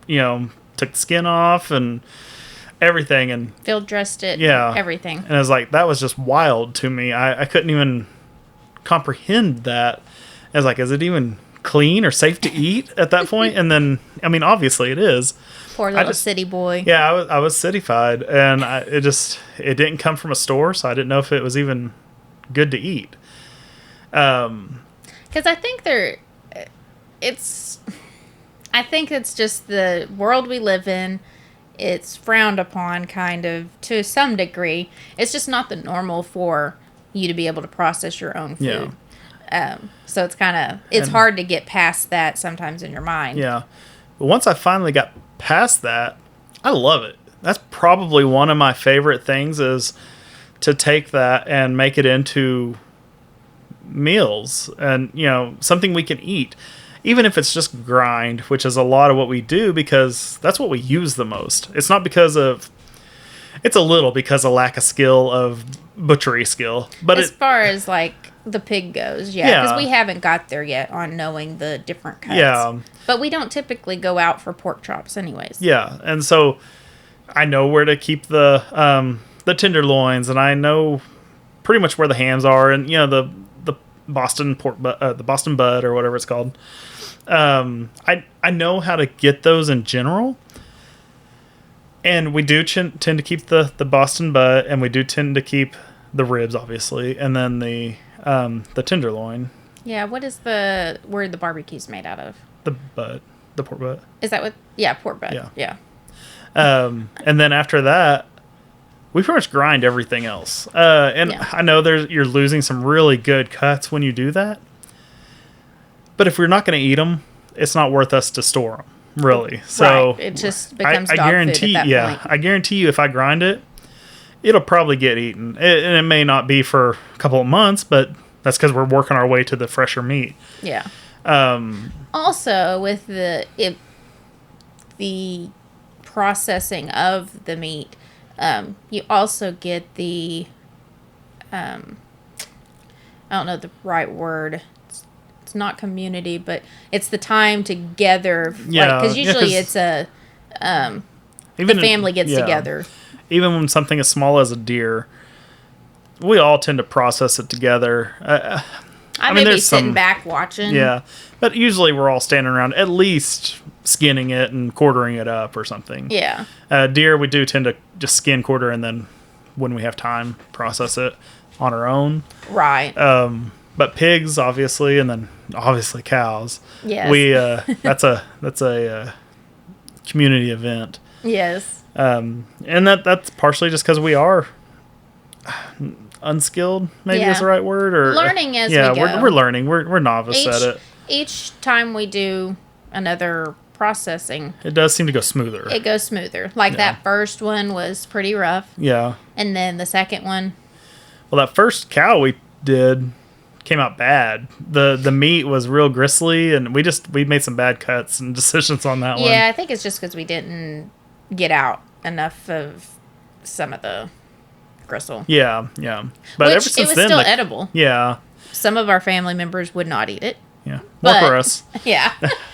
took the skin off and everything and field dressed it. Everything. And I was like, that was just wild to me. I couldn't even comprehend that. I was like, is it even clean or safe to eat at that point? And then, obviously it is. Poor little city boy. Yeah, I was cityfied, and it didn't come from a store, so I didn't know if it was even good to eat. Because I think it's just the world we live in. It's frowned upon, kind of, to some degree. It's just not the normal for you to be able to process your own food. So it's hard to get past that sometimes in your mind. Yeah. But once I finally got past that, I love it. That's probably one of my favorite things is to take that and make it into meals and, something we can eat. Even if it's just grind, which is a lot of what we do because that's what we use the most. It's not because of... It's a little because of lack of skill, of butchery skill. But as far as, like, the pig goes, yeah. Because we haven't got there yet on knowing the different cuts. Yeah. But we don't typically go out for pork chops anyways. Yeah, and so I know where to keep the tenderloins, and I know pretty much where the hams are, and, the Boston pork, the Boston butt, or whatever it's called. I know how to get those in general, and we do tend to keep the Boston butt, and we do tend to keep the ribs, obviously, and then the tenderloin. Yeah, what is where the barbecue's made out of? The butt, the pork butt. Is that what? Yeah, pork butt. Yeah. And then after that, we pretty much grind everything else. I know you're losing some really good cuts when you do that. But if we're not going to eat them, it's not worth us to store them, really. So right. It just becomes dog guarantee, food at that point. I guarantee you if I grind it, it'll probably get eaten. And it may not be for a couple of months, but that's because we're working our way to the fresher meat. Yeah. Also, with the processing of the meat, you also get the I don't know the right word. It's not community, but it's the time together. Yeah, because usually it's the family gets together. Even when something as small as a deer, we all tend to process it together. I may be sitting back watching. Yeah, but usually we're all standing around at least skinning it and quartering it up or something. Yeah. Deer, we do tend to just skin, quarter, and then when we have time, process it on our own. Right. But pigs, obviously, and then obviously cows. Yes. We that's a community event. Yes. And that's partially just because we are unskilled, maybe is the right word, or learning as we go. We're learning. We're novice at it. Each time we do another processing, it does seem to go smoother. It goes smoother. Like that first one was pretty rough. Yeah. And then the second one. Well, that first cow we did came out bad. The meat was real gristly, and we made some bad cuts and decisions on that one. Yeah, I think it's just because we didn't get out enough of some of the gristle. Yeah. But ever since it was then, still edible. Yeah. Some of our family members would not eat it. Yeah. More for us. Yeah.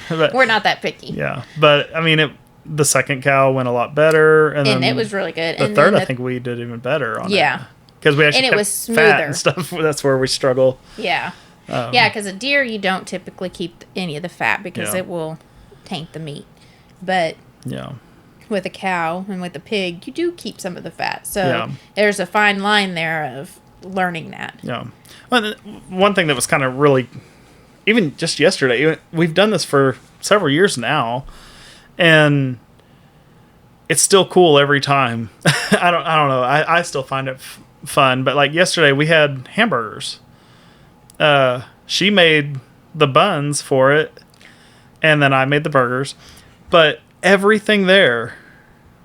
But, we're not that picky. Yeah. But, I mean, the second cow went a lot better. And then it was really good. The third, I think we did even better on it. Yeah. Because we actually it kept was smoother. Fat and stuff. That's where we struggle. Yeah. Yeah, because a deer, you don't typically keep any of the fat because it will taint the meat. But with a cow and with a pig, you do keep some of the fat. So there's a fine line there of learning that. Yeah. Well, one thing that was kind of really, even just yesterday, we've done this for several years now, and it's still cool every time. I don't know. I still find it fun. But like yesterday, we had hamburgers. She made the buns for it, and then I made the burgers. But everything there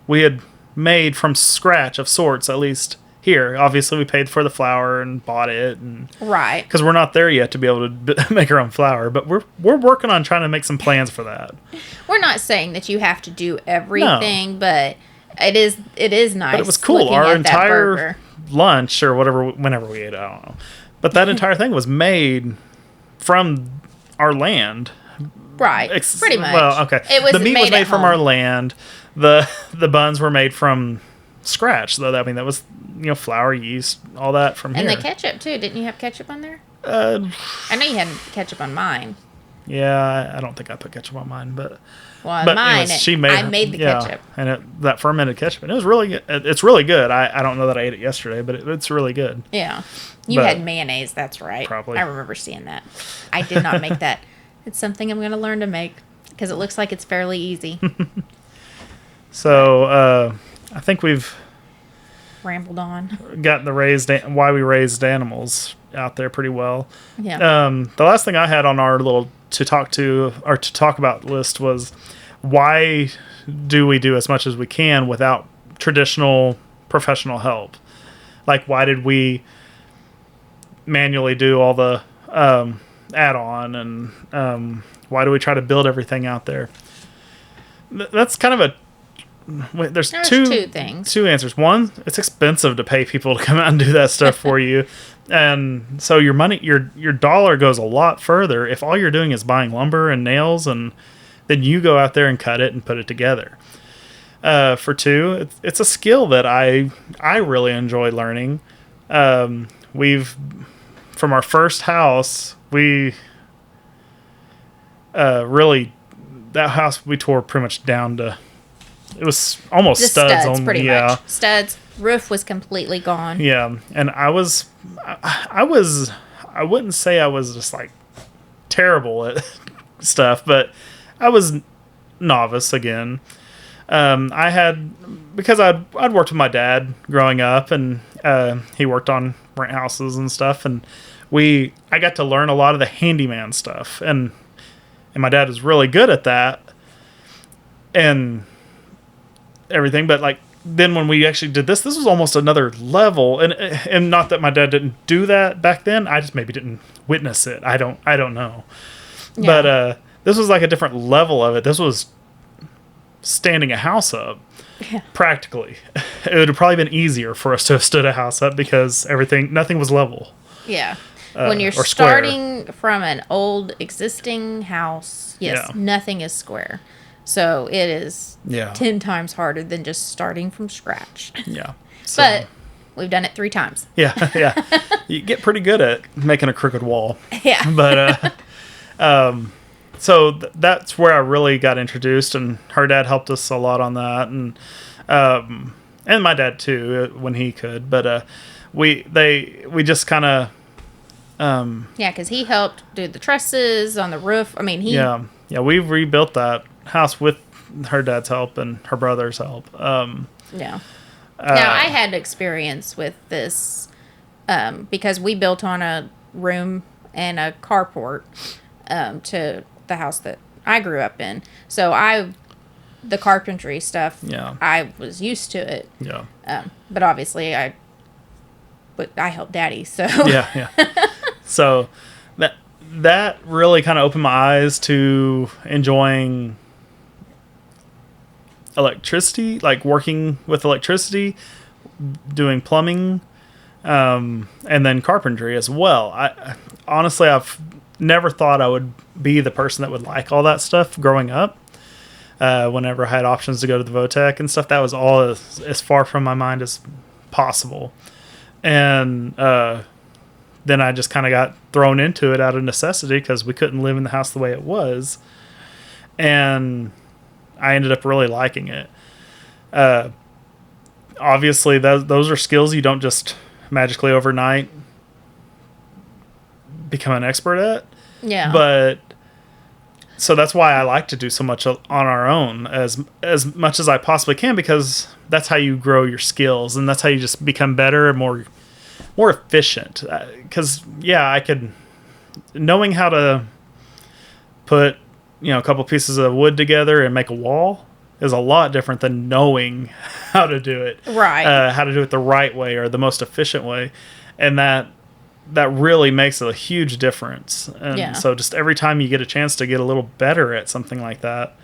we had made from scratch of sorts, at least here. Obviously, we paid for the flour and bought it, and right, because we're not there yet to be able to make our own flour. But we're working on trying to make some plans for that. We're not saying that you have to do everything, but it is nice. But it was cool. Our entire lunch or whatever, whenever we ate, I don't know. But that entire thing was made from our land. Right, pretty much. Well, okay. The meat was made from our land. The buns were made from scratch, though. I mean, that was flour, yeast, all that from here. And the ketchup too. Didn't you have ketchup on there? I know you had ketchup on mine. Yeah, I don't think I put ketchup on mine, but mine. I made the ketchup, and that fermented ketchup, and it was really good. It's really good. I don't know that I ate it yesterday, but it's really good. Yeah, you had mayonnaise. That's right. Probably. I remember seeing that. I did not make that. It's something I'm going to learn to make because it looks like it's fairly easy. So I think we've rambled on. got why we raised animals out there pretty well. Yeah. The last thing I had on our little to talk about list was why do we do as much as we can without traditional professional help? Like, why did we manually do all the add-on, and why do we try to build everything out there? That's kind of a there's two things. Two answers. One, it's expensive to pay people to come out and do that stuff for you, and so your money, your dollar goes a lot further if all you're doing is buying lumber and nails, and then you go out there and cut it and put it together. For two, it's a skill that I really enjoy learning. From our first house, we really, that house we tore pretty much down to, it was almost Just studs studs, on, pretty yeah. much. Studs. Roof was completely gone. Yeah, and I wouldn't say I was just like terrible at stuff, but I was novice again. Because I'd worked with my dad growing up, and he worked on rent houses and stuff, and I got to learn a lot of the handyman stuff, and my dad was really good at that and everything. But like, then when we actually did this was almost another level, and not that my dad didn't do that back then, I just maybe didn't witness it. I don't know. Yeah. But this was like a different level of it. This was standing a house up. Yeah. Practically. It would have probably been easier for us to have stood a house up because nothing was level. Yeah. When you're starting from an old existing house, yes, nothing is square. So it is 10 times harder than just starting from scratch. Yeah. So, but we've done it 3 times. Yeah. You get pretty good at making a crooked wall. Yeah. But so that's where I really got introduced, and her dad helped us a lot on that, and my dad too when he could. But we just kind of because he helped do the trusses on the roof. I mean, we rebuilt that house with her dad's help and her brother's help. Now I had experience with this because we built on a room and a carport to the house that I grew up in. So the carpentry stuff, I was used to it. Yeah. But obviously I helped Daddy, so. Yeah. So that really kind of opened my eyes to enjoying electricity, like working with electricity, doing plumbing, and then carpentry as well. Honestly, I've never thought I would be the person that would like all that stuff growing up. Whenever I had options to go to the Votech and stuff, that was all as far from my mind as possible. And then I just kind of got thrown into it out of necessity because we couldn't live in the house the way it was. And I ended up really liking it. Obviously, those are skills you don't just magically overnight become an expert at. Yeah. But so that's why I like to do so much on our own as much as I possibly can, because that's how you grow your skills, and that's how you just become better and more efficient. Because I could, knowing how to put a couple pieces of wood together and make a wall is a lot different than knowing how to do it right. How to do it the right way or the most efficient way, and that really makes a huge difference. And so just every time you get a chance to get a little better at something like that,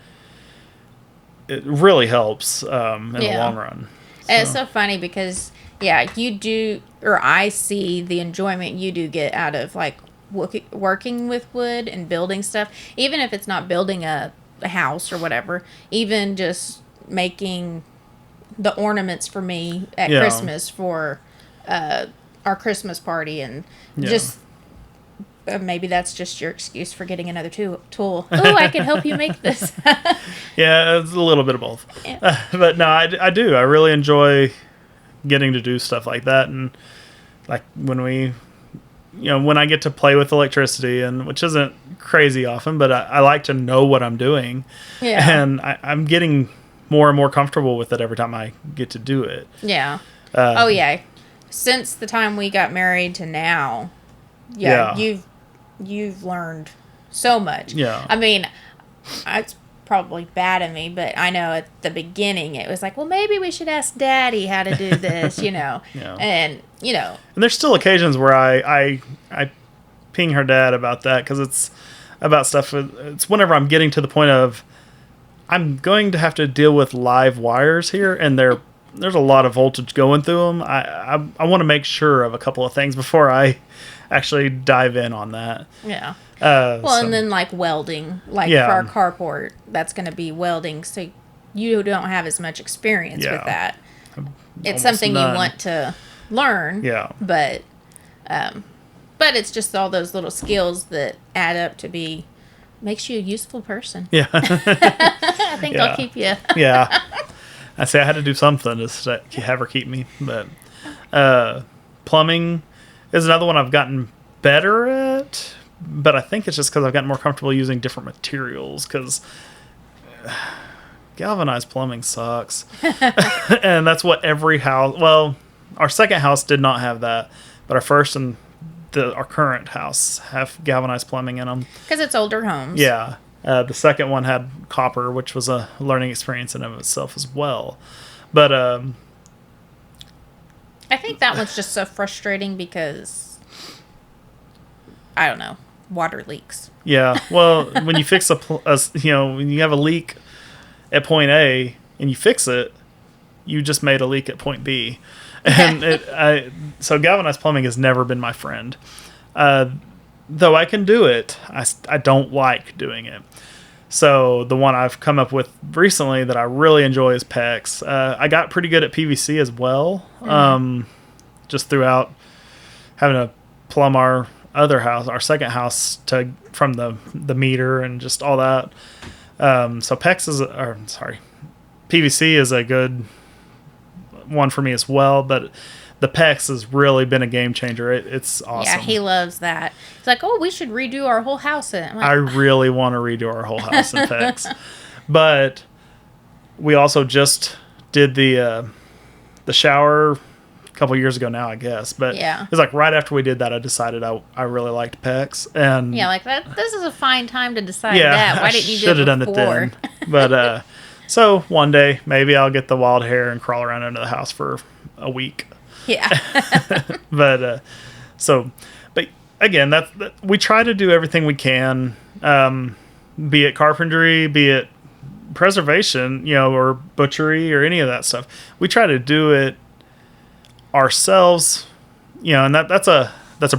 it really helps in the long run. So. And it's so funny because you do, or I see the enjoyment you do get out of like working with wood and building stuff, even if it's not building a house or whatever, even just making the ornaments for me at Christmas for our Christmas party, and just maybe that's just your excuse for getting another tool. Oh, I can help you make this. Yeah, it's a little bit of both. Yeah. But no, I do. I really enjoy getting to do stuff like that, and like when I get to play with electricity, and which isn't crazy often, but I like to know what I'm doing. Yeah. And I'm getting more and more comfortable with it every time I get to do it. Yeah. Oh yeah, since the time we got married to now, you've learned so much. Yeah. I mean, it's probably bad of me, but I know at the beginning it was like, well, maybe we should ask Daddy how to do this, Yeah. and And there's still occasions where I ping her dad about that, because it's about stuff. It's whenever I'm getting to the point of I'm going to have to deal with live wires here, and there's a lot of voltage going through them. I want to make sure of a couple of things before I actually dive in on that. Yeah. So, And then like welding, like for our carport, that's going to be welding. So you don't have as much experience with that. It's something you want to learn. Yeah. But it's just all those little skills that add up to makes you a useful person. Yeah. I think I'll keep you. Yeah. I say I had to do something to have her keep me. But plumbing is another one I've gotten better at. But I think it's just because I've gotten more comfortable using different materials, because galvanized plumbing sucks. And that's what every house... Well, our second house did not have that, but our first and our current house have galvanized plumbing in them. Because it's older homes. Yeah. The second one had copper, which was a learning experience in and of itself as well. But I think that one's just so frustrating because, I don't know, water leaks. Yeah. Well, when you fix when you have a leak at point A and you fix it, you just made a leak at point B. And so galvanized plumbing has never been my friend. Though I can do it, I don't like doing it. So the one I've come up with recently that I really enjoy is PEX. I got pretty good at PVC as well, just throughout having to plumb our other house, our second house, from the meter and just all that. So PVC is a good one for me as well, but the PEX has really been a game changer. It's awesome. Yeah, he loves that. He's like, oh, we should redo our whole house. I'm like, I really want to redo our whole house in PEX. But we also just did the shower a couple years ago now, I guess. But yeah, it's like right after we did that, I decided I really liked PEX. And yeah, like that. This is a fine time to decide that. Why didn't you do it before? Should have done it then. But so one day maybe I'll get the wild hair and crawl around under the house for a week. Yeah. But again, we try to do everything we can, be it carpentry, be it preservation, or butchery or any of that stuff. We try to do it ourselves, and that's a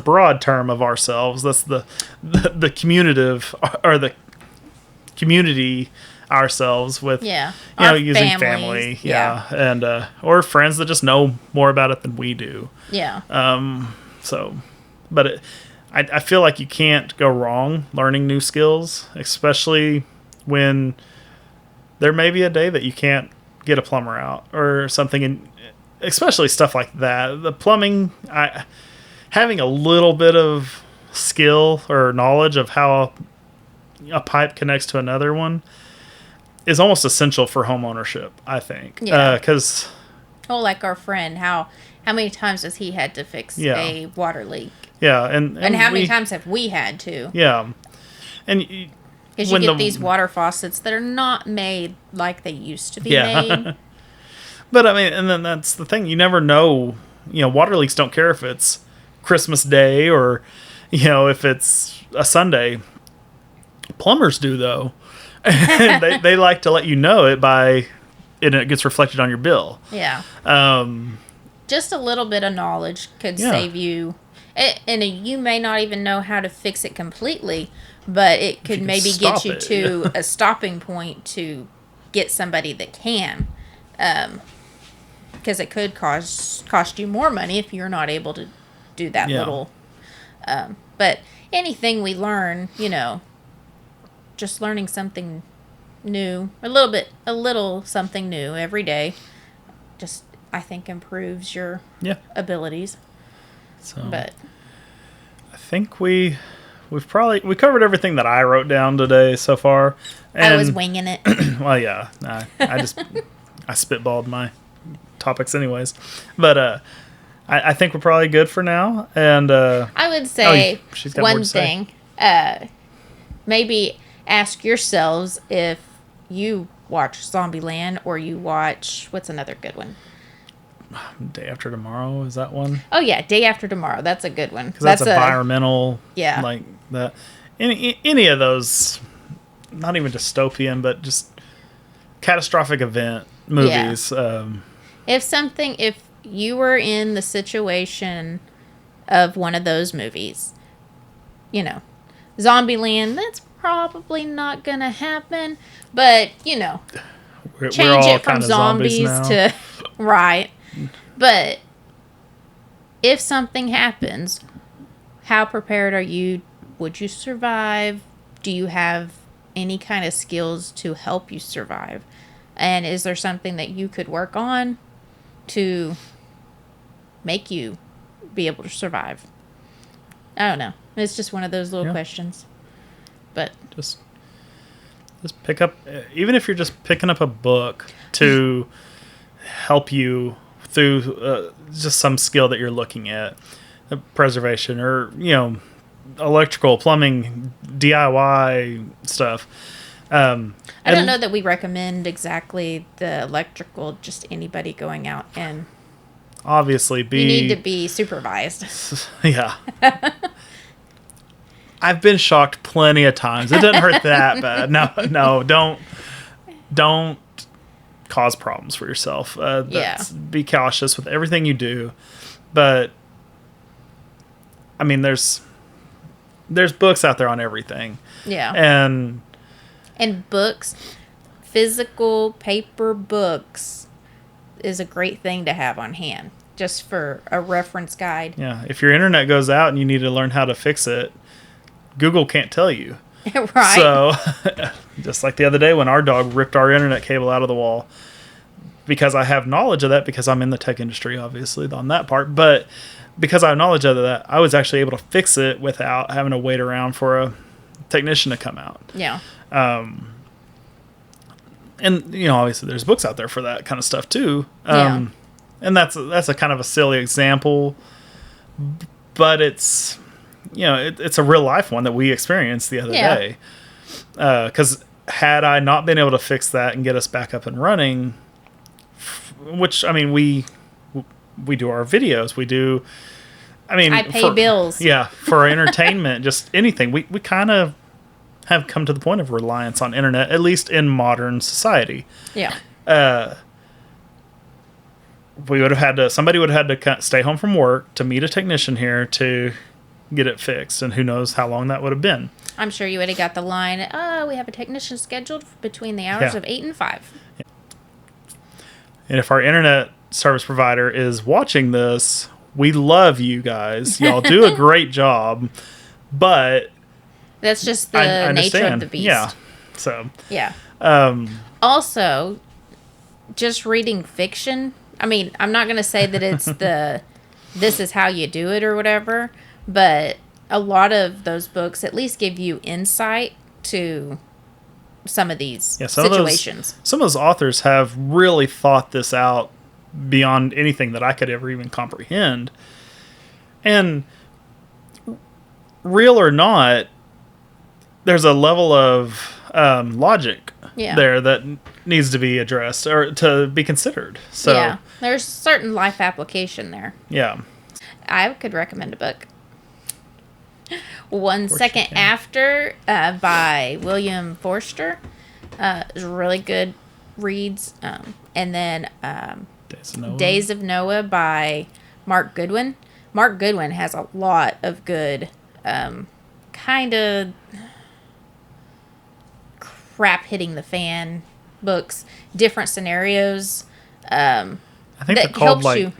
broad term of ourselves. That's the commutative, or the community ourselves with, using family, and or friends that just know more about it than we do. Yeah. But I feel like you can't go wrong learning new skills, especially when there may be a day that you can't get a plumber out or something, and especially stuff like that. The plumbing, having a little bit of skill or knowledge of how a pipe connects to another one is almost essential for home ownership, I think. Yeah. Because like our friend, how many times has he had to fix a water leak? Yeah, and how many times have we had to? Yeah, and because you get these water faucets that are not made like they used to be made. But I mean, and then that's the thing. You never know. Water leaks don't care if it's Christmas Day or, if it's a Sunday. Plumbers do, though. they like to let you know it and it gets reflected on your bill. Yeah. Just a little bit of knowledge could save you. And you may not even know how to fix it completely, but it could maybe get you to a stopping point to get somebody that can. Because it could cost you more money if you're not able to do that little. But anything we learn, just learning something new, a little something new every day, just I think improves your abilities. So, but I think we covered everything that I wrote down today so far. And, I was winging it. Well, yeah, I spitballed my topics anyways. But I think we're probably good for now. And I would say she's got more one to say. thing. Maybe ask yourselves if you watch Zombieland or you watch, what's another good one? Day After Tomorrow, is that one? Oh yeah, Day After Tomorrow. That's a good one. Because that's environmental. Yeah. Like that. Any of those, not even dystopian, but just catastrophic event movies. Yeah. If you were in the situation of one of those movies, Zombieland, that's probably not gonna happen. But change it from zombies to right. But if something happens, how prepared are you? Would you survive? Do you have any kind of skills to help you survive? And is there something that you could work on to make you be able to survive? I don't know. It's just one of those little questions. But just pick up, even if you're just picking up a book to help you through just some skill that you're looking at, preservation or electrical, plumbing, DIY stuff. I don't know that we recommend exactly the electrical, just anybody going out and obviously you need to be supervised. Yeah. I've been shocked plenty of times. It doesn't hurt that bad. No, don't cause problems for yourself. Be cautious with everything you do. But I mean, there's books out there on everything. Yeah. And books, physical paper books is a great thing to have on hand, just for a reference guide. Yeah. If your internet goes out and you need to learn how to fix it, Google can't tell you. Right. So, just like the other day when our dog ripped our internet cable out of the wall, because I have knowledge of that, because I'm in the tech industry, obviously, on that part. But because I have knowledge of that, I was actually able to fix it without having to wait around for a technician to come out. Yeah. And obviously there's books out there for that kind of stuff too. And that's a kind of a silly example, but it's it's a real life one that we experienced the other day. Because had I not been able to fix that and get us back up and running, which I mean we do our videos, I pay bills. Yeah, for our entertainment, just anything. We kind of have come to the point of reliance on internet, at least in modern society. Yeah. Somebody would have had to stay home from work to meet a technician here to get it fixed, and who knows how long that would have been. I'm sure you would have got the line, we have a technician scheduled between the hours of 8 and 5. Yeah. And if our internet service provider is watching this, we love you guys. Y'all do a great job, but that's just the nature of the beast. Yeah. So. Yeah. Also, just reading fiction. I mean, I'm not going to say that it's this is how you do it or whatever, but a lot of those books at least give you insight to some of these situations. Some of those authors have really thought this out beyond anything that I could ever even comprehend. And real or not, there's a level of logic there that needs to be addressed or to be considered. So yeah, there's certain life application there. Yeah. I could recommend a book. 1 Second After by William Forster. Is really good reads. And then Days of Noah by Mark Goodwin. Mark Goodwin has a lot of good kind of crap hitting the fan books, different scenarios. I think they're called like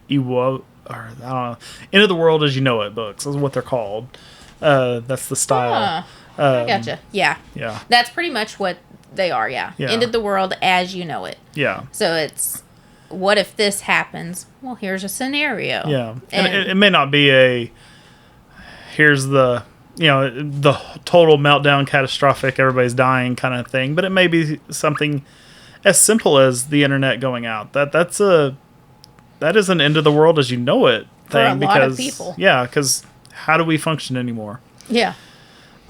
Ewo, or I don't know, End of the World as You Know It books is what they're called. That's the style. I gotcha. Yeah. Yeah. That's pretty much what they are. Yeah. End of the world as you know it. Yeah. So it's, what if this happens? Well, here's a scenario. Yeah. And it may not be here's the total meltdown, catastrophic, everybody's dying kind of thing, but it may be something as simple as the internet going out. That is an end of the world as you know it For a thing lot of because people. yeah, because how do we function anymore? Yeah.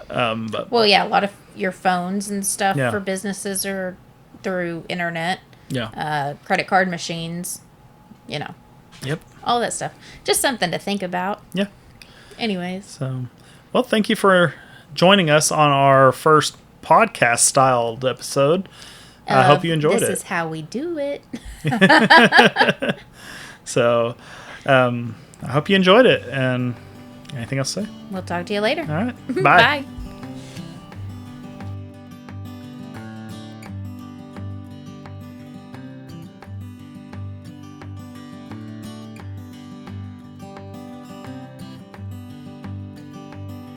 But Well, yeah, a lot of your phones and stuff Yeah. for businesses are through internet, yeah, credit card machines, yep, all that stuff. Just something to think about. yeah. Anyways, So, well, thank you for joining us on our first podcast styled episode. I hope you enjoyed this it. is how we do it. So, I hope you enjoyed it. And anything else to say? We'll talk to you later. All right. Bye. Bye.